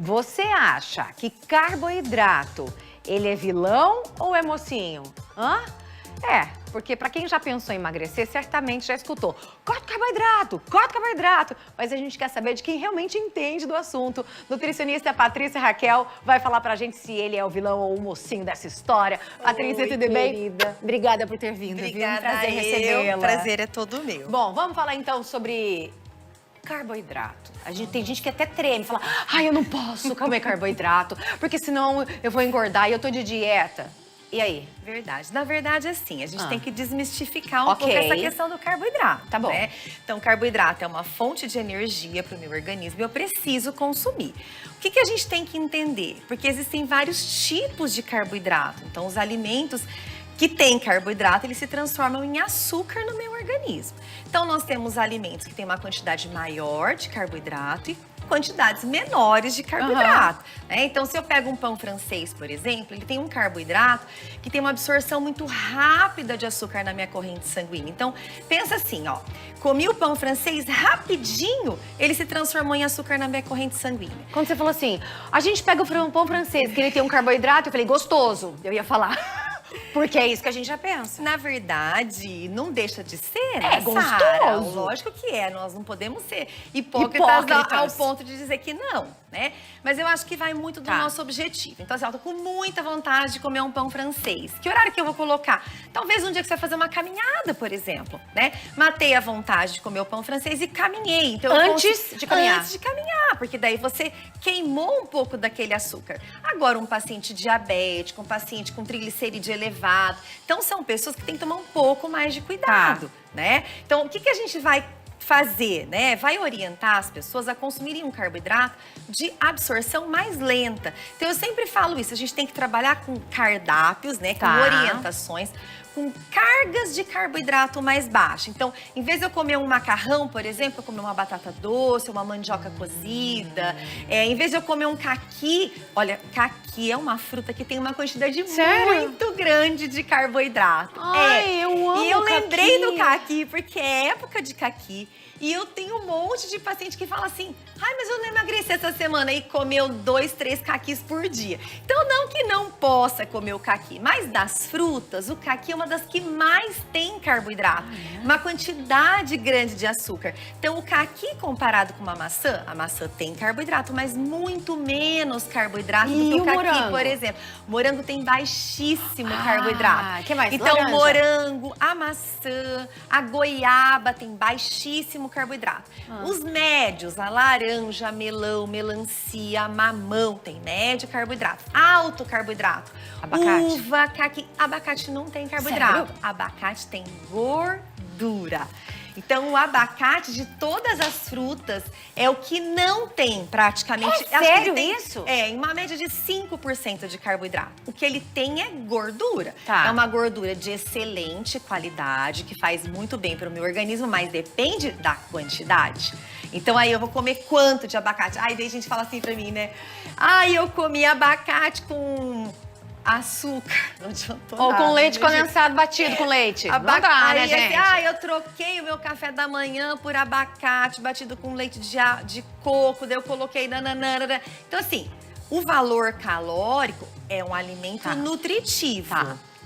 Você acha que carboidrato, ele é vilão ou é mocinho? Hã? Porque para quem já pensou em emagrecer, certamente já escutou. Corta carboidrato. Mas a gente quer saber de quem realmente entende do assunto. Nutricionista Patrícia Raquel vai falar pra gente se ele é o vilão ou o mocinho dessa história. Patrícia, tudo bem? Querida. Obrigada por ter vindo. Obrigada, Prazer recebê-la. O prazer é todo meu. Bom, vamos falar então sobre carboidrato. Tem gente que até treme, fala, ai, eu não posso comer carboidrato, porque senão eu vou engordar e eu tô de dieta. E aí? Verdade. Na verdade, assim, a gente tem que desmistificar um pouco essa questão do carboidrato. Tá bom. Né? Então, carboidrato é uma fonte de energia para o meu organismo e eu preciso consumir. O que a gente tem que entender? Porque existem vários tipos de carboidrato. Então, os alimentos que têm carboidrato, eles se transformam em açúcar no meu organismo. Então, nós temos alimentos que têm uma quantidade maior de carboidrato e quantidades menores de carboidrato. Né? Então, se eu pego um pão francês, por exemplo, ele tem um carboidrato que tem uma absorção muito rápida de açúcar na minha corrente sanguínea. Então, pensa assim, ó, comi o pão francês rapidinho, ele se transformou em açúcar na minha corrente sanguínea. Quando você falou assim, a gente pega o pão francês, que ele tem um carboidrato, eu falei, gostoso. Eu ia falar. Porque é isso que a gente já pensa. Na verdade, não deixa de ser, né, gostoso. Sara? Lógico que é. Nós não podemos ser hipócritas ao ponto de dizer que não, né? Mas eu acho que vai muito do nosso objetivo. Então, assim, eu tô com muita vontade de comer um pão francês. Que horário que eu vou colocar? Talvez um dia que você vai fazer uma caminhada, por exemplo, né? Matei a vontade de comer o pão francês e caminhei. Então, antes de caminhar. Antes de caminhar, porque daí você queimou um pouco daquele açúcar. Agora, um paciente diabético, um paciente com triglicerídeo elevado. Então, são pessoas que têm que tomar um pouco mais de cuidado, né? Então, o que a gente vai fazer, né? Vai orientar as pessoas a consumirem um carboidrato de absorção mais lenta. Então, eu sempre falo isso, a gente tem que trabalhar com cardápios, né? Com orientações, com cargas de carboidrato mais baixas. Então, em vez de eu comer um macarrão, por exemplo, eu comer uma batata doce, uma mandioca cozida. Em vez de eu comer um caqui, olha, caqui é uma fruta que tem uma quantidade muito grande de carboidrato. Ai, eu amo E eu caqui. lembrei do caqui, porque é época de caqui. E eu tenho um monte de paciente que fala assim, ai, mas eu não emagreci essa semana e comeu 2, 3 caquis por dia. Então, não que não possa comer o caqui, mas das frutas, o caqui é uma das que mais tem carboidrato. Uma quantidade grande de açúcar. Então, o caqui comparado com uma maçã, a maçã tem carboidrato, mas muito menos carboidrato do que o caqui, morango? por exemplo. O morango tem baixíssimo carboidrato. Que mais? Então, laranja? morango, a maçã, a goiaba tem baixíssimo carboidrato. Os médios, a laranja, melão, melancia, mamão, tem médio carboidrato. Alto carboidrato. Abacate. Uva, caqui. Abacate não tem carboidrato. Sério? Abacate tem gordura. Então, o abacate de todas as frutas é o que não tem praticamente. É sério isso? Em uma média de 5% de carboidrato. O que ele tem é gordura. Tá. É uma gordura de excelente qualidade, que faz muito bem para o meu organismo, mas depende da quantidade. Então, aí eu vou comer quanto de abacate? Aí daí a gente fala assim pra mim, né? Ai, eu comi abacate com açúcar. Não adiantou Ou nada, com leite né, condensado batido com leite. Não dá, aí, né, gente? Eu troquei o meu café da manhã por abacate batido com leite de coco, daí eu coloquei nananana. Então, assim, o valor calórico é um alimento nutritivo.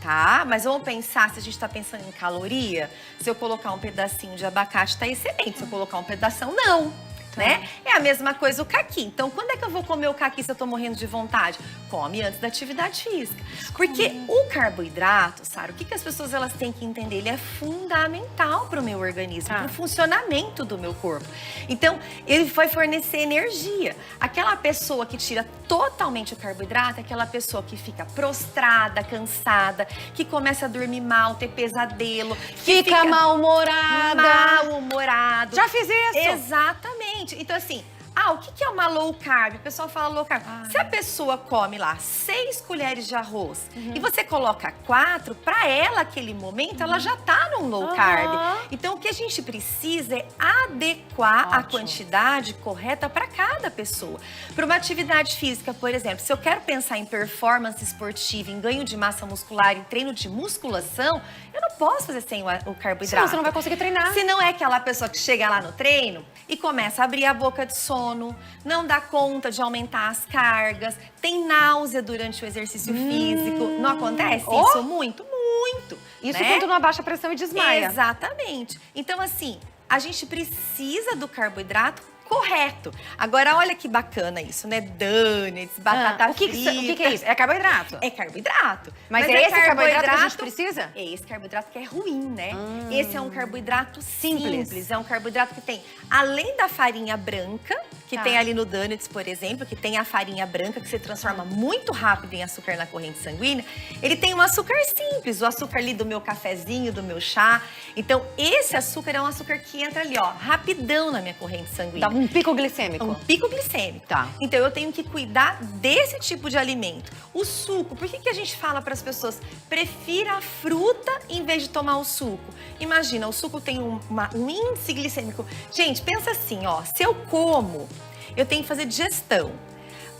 Tá? Mas vamos pensar, se a gente tá pensando em caloria, se eu colocar um pedacinho de abacate, tá excelente. Se eu colocar um pedação, não. Né? É a mesma coisa o caqui. Então, quando é que eu vou comer o caqui se eu tô morrendo de vontade? Come antes da atividade física. Porque o carboidrato, Sara, o que as pessoas elas têm que entender? Ele é fundamental para o meu organismo, para o funcionamento do meu corpo. Então, ele vai fornecer energia. Aquela pessoa que tira totalmente o carboidrato é aquela pessoa que fica prostrada, cansada, que começa a dormir mal, ter pesadelo, Fica mal-humorada. Mal-humorado. Já fiz isso. Exatamente. Então, assim, o que é uma low carb? O pessoal fala low carb. Se a pessoa come lá 6 colheres de arroz e você coloca 4, para ela, aquele momento, ela já tá num low carb. Então, o que a gente precisa é adequar a quantidade correta para cada pessoa. Para uma atividade física, por exemplo, se eu quero pensar em performance esportiva, em ganho de massa muscular, em treino de musculação, eu não posso fazer sem o carboidrato. Senão você não vai conseguir treinar. Se não é aquela pessoa que chega lá no treino e começa a abrir a boca de sono, sono, não dá conta de aumentar as cargas, tem náusea durante o exercício físico. Não acontece isso muito? Muito. Isso né? quando não abaixa a pressão e desmaia. Exatamente. Então, assim, a gente precisa do carboidrato correto. Agora, olha que bacana isso, né? Donuts, batata frita. O que é isso? É carboidrato? É carboidrato. Mas é esse carboidrato que a gente precisa? É esse carboidrato que é ruim, né? Esse é um carboidrato simples. É um carboidrato que tem, além da farinha branca, que tem ali no Donuts, por exemplo, que tem a farinha branca, que se transforma muito rápido em açúcar na corrente sanguínea, ele tem um açúcar simples, o açúcar ali do meu cafezinho, do meu chá. Então, esse açúcar é um açúcar que entra ali, ó, rapidão na minha corrente sanguínea. Dá um pico glicêmico. Um pico glicêmico. Tá. Então, eu tenho que cuidar desse tipo de alimento. O suco, por que a gente fala para as pessoas, prefira a fruta em vez de tomar o suco? Imagina, o suco tem um índice glicêmico. Gente, pensa assim, ó, se eu como, eu tenho que fazer digestão.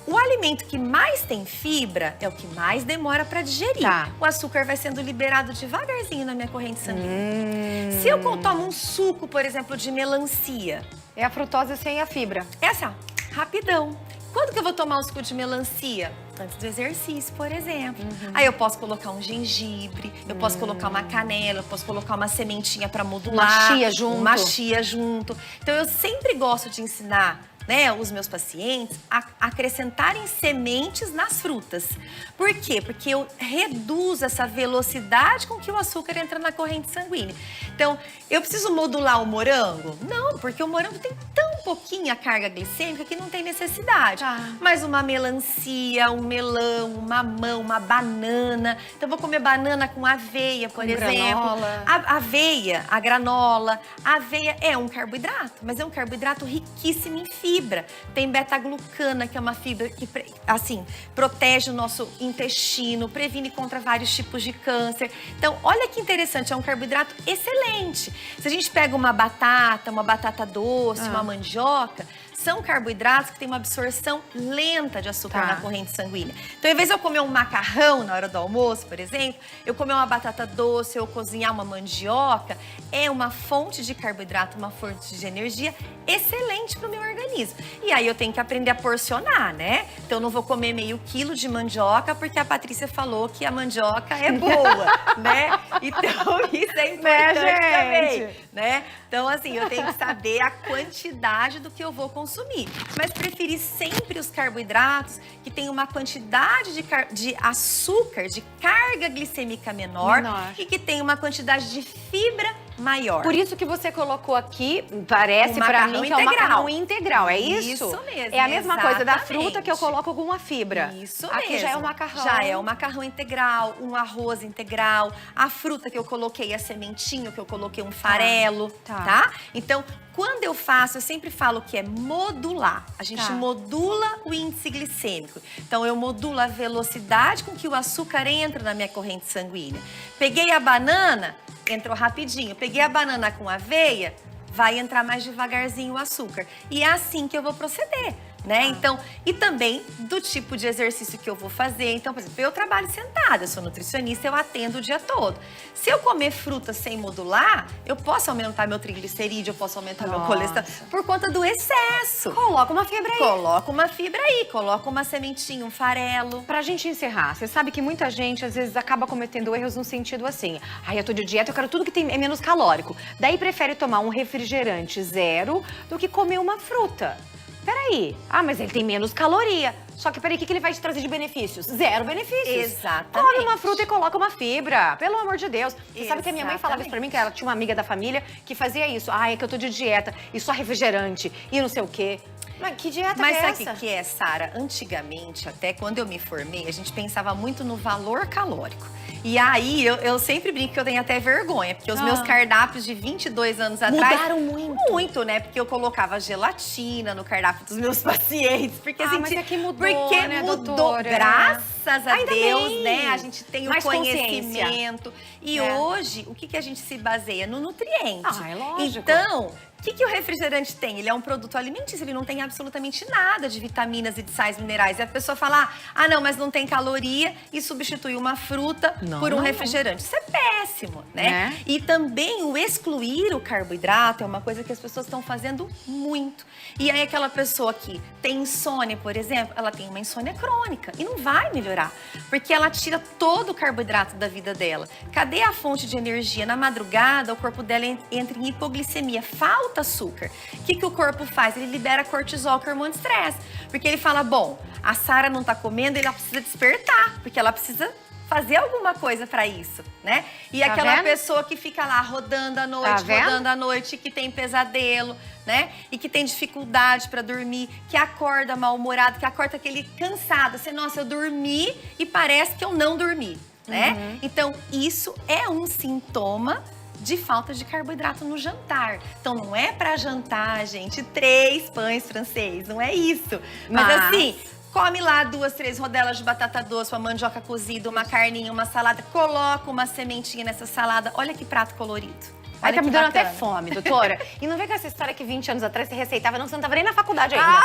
O alimento que mais tem fibra é o que mais demora para digerir. Tá. O açúcar vai sendo liberado devagarzinho na minha corrente sanguínea. Se eu tomo um suco, por exemplo, de melancia, É a frutose sem a fibra. essa, rapidão. Quando que eu vou tomar um suco de melancia? Antes do exercício, por exemplo. Aí eu posso colocar um gengibre, eu posso colocar uma canela, eu posso colocar uma sementinha para modular. Uma chia junto. Uma chia junto. Então eu sempre gosto de ensinar, né, os meus pacientes a acrescentarem sementes nas frutas. Por quê? Porque eu reduzo essa velocidade com que o açúcar entra na corrente sanguínea. Então, eu preciso modular o morango? Não, porque o morango tem tão pouquinha carga glicêmica que não tem necessidade. Mas uma melancia, um melão, um mamão, uma banana. Então, eu vou comer banana com aveia, por exemplo. Granola. A aveia, a granola. A aveia é um carboidrato, mas é um carboidrato riquíssimo em fibra. Tem beta-glucana, que é uma fibra que, assim, protege o nosso intestino, previne contra vários tipos de câncer. Então, olha que interessante, é um carboidrato excelente. Se a gente pega uma batata doce, uma mandioca, são carboidratos que têm uma absorção lenta de açúcar na corrente sanguínea. Então, ao invés de eu comer um macarrão na hora do almoço, por exemplo, eu comer uma batata doce ou cozinhar uma mandioca, é uma fonte de carboidrato, uma fonte de energia excelente para o meu organismo. E aí eu tenho que aprender a porcionar, né? Então, eu não vou comer meio quilo de mandioca porque a Patrícia falou que a mandioca é boa, né? Então, isso é importante também, né? Então, assim, eu tenho que saber a quantidade do que eu vou consumir. Mas preferir sempre os carboidratos que tem uma quantidade de açúcar, de carga glicêmica menor e que tem uma quantidade de fibra maior. Por isso que você colocou aqui, parece pra mim que é um macarrão integral, é isso? Isso mesmo. É a mesma coisa da fruta que eu coloco alguma fibra. Isso aqui mesmo. já é o macarrão. Já é o macarrão integral, um arroz integral, a fruta que eu coloquei, a sementinha que eu coloquei, um farelo, tá? Então, quando eu faço, eu sempre falo que é modular. A gente modula o índice glicêmico. Então, eu modulo a velocidade com que o açúcar entra na minha corrente sanguínea. Peguei a banana, entrou rapidinho. Peguei a banana com aveia, vai entrar mais devagarzinho o açúcar. E é assim que eu vou proceder, né? Então, e também do tipo de exercício que eu vou fazer. Então, por exemplo, eu trabalho sentada, eu sou nutricionista, eu atendo o dia todo. Se eu comer fruta sem modular, eu posso aumentar meu triglicerídeo, eu posso aumentar meu colesterol por conta do excesso. Coloca uma fibra aí. Coloca uma fibra aí, coloca uma sementinha, um farelo. Pra gente encerrar, você sabe que muita gente às vezes acaba cometendo erros no sentido assim: ai, eu tô de dieta, eu quero tudo que é menos calórico. Daí prefere tomar um refrigerante zero do que comer uma fruta. Peraí, mas ele tem menos caloria. Só que peraí, o que ele vai te trazer de benefícios? Zero benefícios. Exatamente. Come uma fruta e coloca uma fibra, pelo amor de Deus. Você sabe que a minha mãe falava isso pra mim, que ela tinha uma amiga da família que fazia isso. Ai, é que eu tô de dieta e só refrigerante e não sei o quê. Mas que dieta Mas é sabe essa? o que é, Sara? Antigamente, até quando eu me formei, a gente pensava muito no valor calórico. E aí, eu sempre brinco que eu tenho até vergonha, porque os meus cardápios de 22 anos atrás... Mudaram muito. Muito, né? Porque eu colocava gelatina no cardápio dos meus pacientes. Porque, mas é que mudou, porque né, mudou, doutora? graças a Ainda Deus, bem. né? A gente tem o Mais conhecimento. E hoje, o que a gente se baseia? No nutriente. É lógico. Então, O que o refrigerante tem? Ele é um produto alimentício, ele não tem absolutamente nada de vitaminas e de sais minerais. E a pessoa fala, ah, não, mas não tem caloria e substitui uma fruta por um refrigerante. Isso é péssimo, né? E também o excluir o carboidrato é uma coisa que as pessoas estão fazendo muito. E aí aquela pessoa que tem insônia, por exemplo, ela tem uma insônia crônica e não vai melhorar, porque ela tira todo o carboidrato da vida dela. Cadê a fonte de energia? Na madrugada, o corpo dela entra em hipoglicemia, falta açúcar. O que o corpo faz? Ele libera cortisol, que é hormônio de estresse. Porque ele fala, bom, a Sara não tá comendo, ela precisa despertar, porque ela precisa fazer alguma coisa pra isso, né? E aquela pessoa que fica lá rodando à noite, que tem pesadelo, né? E que tem dificuldade pra dormir, que acorda mal-humorado, que acorda aquele cansado, assim, nossa, eu dormi e parece que eu não dormi, né? Então, isso é um sintoma de falta de carboidrato no jantar. Então, não é pra jantar, gente, 3 pães francês, não é isso. Mas assim, come lá 2, 3 rodelas de batata doce, uma mandioca cozida, uma carninha, uma salada, coloca uma sementinha nessa salada. Olha que prato colorido. Aí tá me dando até fome, doutora. E não vem com essa história que 20 anos atrás você receitava, não, você não tava nem na faculdade ainda.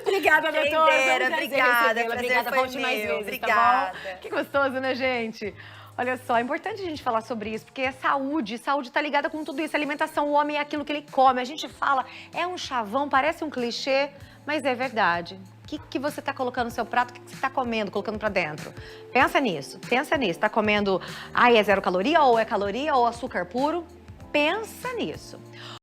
Obrigada, doutora. Obrigada, volte mais vezes, obrigada. Tá bom? Que gostoso, né, gente? Olha só, é importante a gente falar sobre isso, porque é saúde. Saúde tá ligada com tudo isso. Alimentação, o homem é aquilo que ele come. A gente fala, é um chavão, parece um clichê, mas é verdade. O que você tá colocando no seu prato? O que você tá comendo, colocando pra dentro? Pensa nisso, pensa nisso. Tá comendo, é 0 caloria, ou é açúcar puro? Pensa nisso.